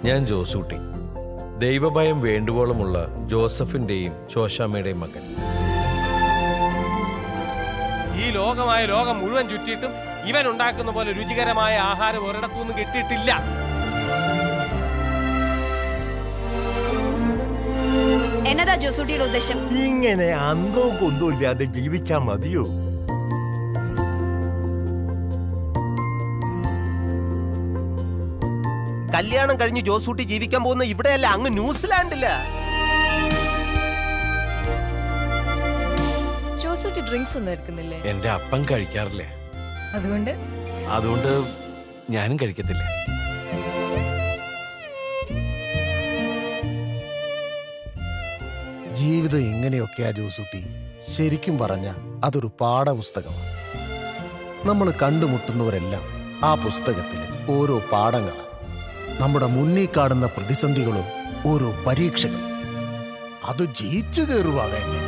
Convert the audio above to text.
ഞാൻ ജോസൂട്ടി, ദൈവഭയം വേണ്ടുവോളമുള്ള ജോസഫിന്റെയും ശോശാമ്മയുടെയും മകൻ. ഈ ലോകമായ ലോകം മുഴുവൻ ചുറ്റിയിട്ടും ഇവൻ ഉണ്ടാക്കുന്ന പോലെ രുചികരമായ ആഹാരം ഒരിടത്തുനിന്നും കിട്ടിയിട്ടില്ല. എന്നതാ ജോസൂട്ടിയുടെ ഉദ്ദേശം? ഇങ്ങനെ അന്തോ കൊന്തോ ഇല്ലാതെ ജീവിച്ചാ മതിയോ? കല്യാണം കഴിഞ്ഞ് ജോസൂട്ടി ജീവിക്കാൻ പോകുന്ന ഇവിടെയല്ല, അങ്ങ് ന്യൂസിലാൻഡില്ല. ജോസൂട്ടി ഡ്രിങ്ക്സ് ഒന്നും എടുക്കുന്നില്ലേ? എന്റെ അപ്പം കഴിക്കാറില്ലേ, അതുകൊണ്ട് ഞാനും കഴിക്കത്തില്ല. ജീവിതം എങ്ങനെയൊക്കെയാ ജോസൂട്ടി? ശരിക്കും പറഞ്ഞ അതൊരു പാഠപുസ്തകമാണ്. നമ്മൾ കണ്ടുമുട്ടുന്നവരെല്ലാം ആ പുസ്തകത്തിൽ ഓരോ പാഠങ്ങളാണ്. നമ്മുടെ മുന്നിൽ കാണുന്ന പ്രതിസന്ധികളും ഓരോ പരീക്ഷകൾ. അത് ജയിച്ചു കയറുക വേണ്ടേ?